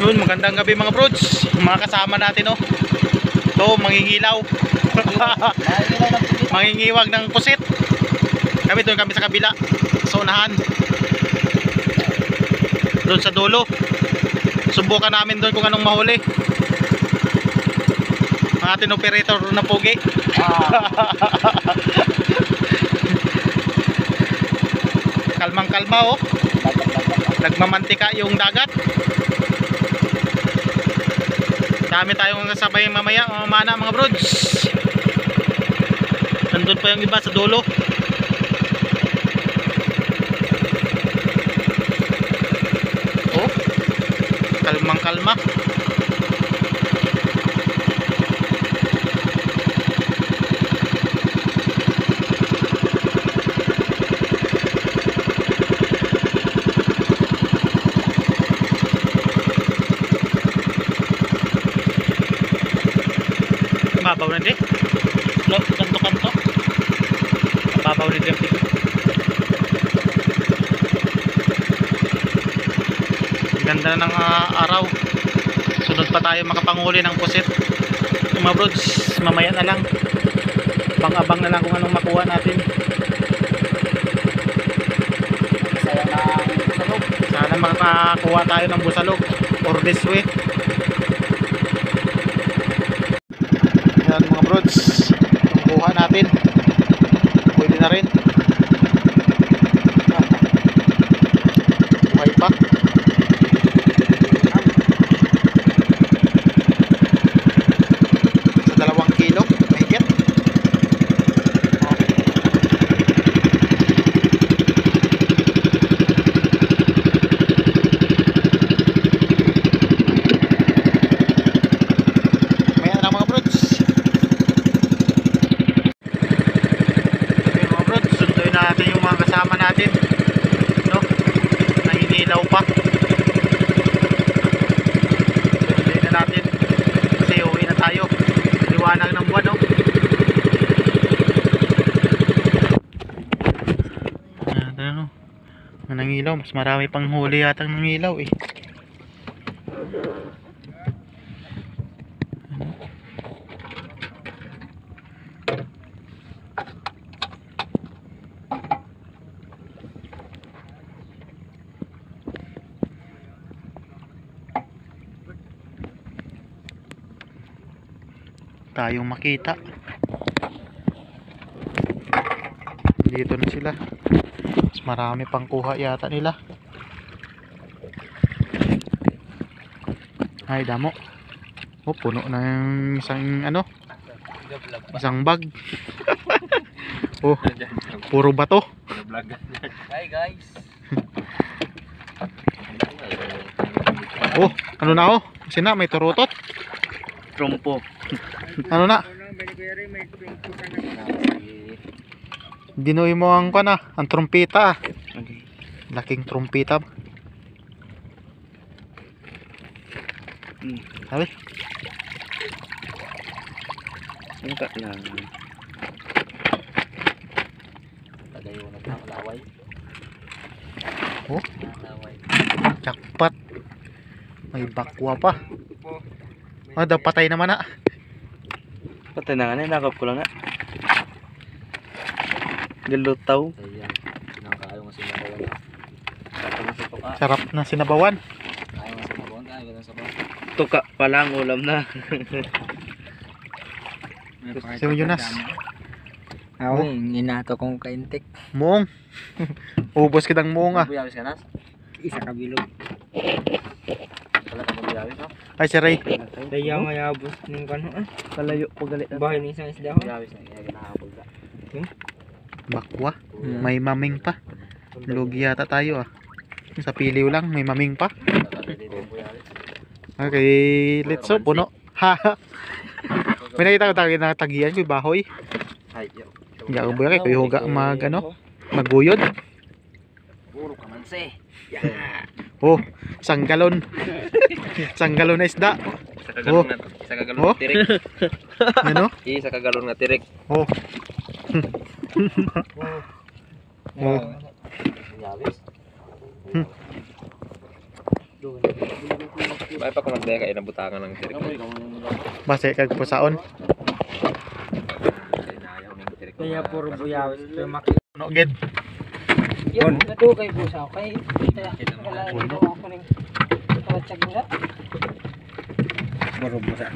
Yun, magandang gabi mga brods. Mga kasama natin, oh. Ito, mangingilaw. Mangingiwag ng pusit. Kami doon kami sa kabila, sa unahan. Doon sa dulo. Subukan namin doon kung anong mahuli. Ang ating operator na pogi. Kalmang kalma, oh. Nagmamantika yung dagat. Dami tayong kasabay mamaya, mamana mga brods. Nandun pa yung iba sa dulo. Oh, kalmang kalma. Babaw na din. Kanto-kanto. Babaw na din. Ganda ng araw. Sunod pa tayo makapanghuli ng pusit. Mga brods, mamaya na lang. Abang-abang na lang kung anong makuha natin. Sana makakuha tayo ng busalog or this way. Yan mga brods, kuha natin. Pwede na rin. Buhay pa. Sa 2 kilo mahigit. Maya na mga brods. Natin yung mga kasama natin, no? Nangingilaw pa. Sunduin na natin kasi uwi na tayo. Liwanag ng buwan, no? Ano? Nangilaw, mas marami pang huli yata ng nangilaw eh. Tayong makita. Dito na sila. Mas marami pang kuha yata nila. Ay damo. Oh, puno na yung isang ano, isang bag. Oh, puro bato. Hi guys. Oh, ano na, oh? Kasi na may turutot. Trompo. Ano na? Dinuwi mo ang ang trumpeta. Okay. Laking trumpeta. Sabi? Sangka lang. Tagayo na ng laway. Oh, Laway. jackpot. May bakwa pa. Ah, daw patay naman na. Patay na nga na, nakap ko lang na. Galutaw. Ayan, nakakaayong nga sinabawan. Sarap na sinabawan. Ayaw nga sinabawan, kaya ganun sa bawang. Tuka pa lang, ulam na. Si Jonas. Ako, ninato kong kaintik. Muong. Ubos kitang muong ah. Buyawis ka na? Isa kabilog. Wala ka buyawis, no? Ay si Ray. Kaya mayabos ng kano ah. Kalayo po galit na. Bahay ng isang isda ko. Buyawis na, ginahabol ka. Bakwa. May maming pa. Lugi yata tayo ah. Sa piliw lang, may maming pa. Okay, let's go. Puno. Ha. May nakita ko na tagian ko bahoy. Hindi ako buya kay kuya huga maguyod. Puro ka man se. Oh, isang galon. Isang galon na isda. Oh. Isa ka galon na tirik. Ano? Isa ka galon na tirik. Oh. Oh. Yawis. May pa ko nagdaya kayo na butangan ng tirik. Base kag pusaon. Kaya puro buyawis ito yung maki. No gid. Yun, nadugay po sa kay wala ito ako ning kawatsag nila. Puro busa.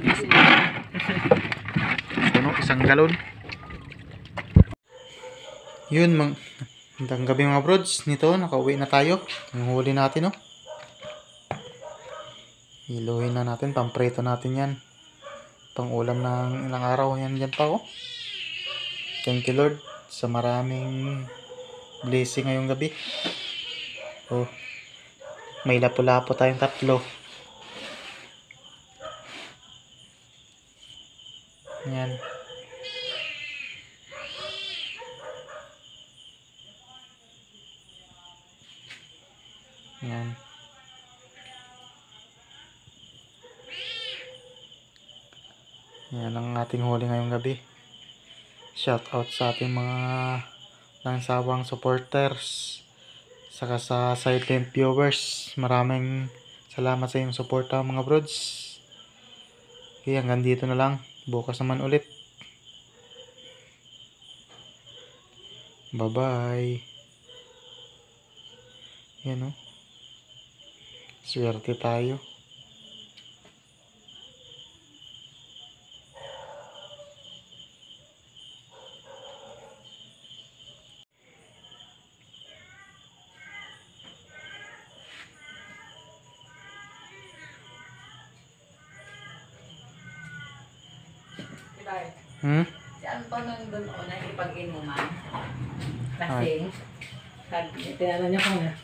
Puno isang galon. Yun magandang gabi mga brods. Nito nakauwi na tayo. Yung huli natin oh. Hiluhin na natin, pamprito natin yan. Pang ulam ng ilang araw yan dyan pa oh. Thank you Lord sa maraming blessing ngayong gabi. Oh, may lapu-lapo tayong 3. Yan. Yan. Yan ang ating huli ngayong gabi. Shout out sa ating mga langsawang supporters saka sa silent viewers. Maraming salamat sa inyong suporta mga brods. Okay, hanggang dito na lang. Bukas naman ulit. Bye bye. Yan o. Swerte tayo. Hmm? Si Anton nandun o nakikipag-inuman. Kasi, tinanong niya ko na,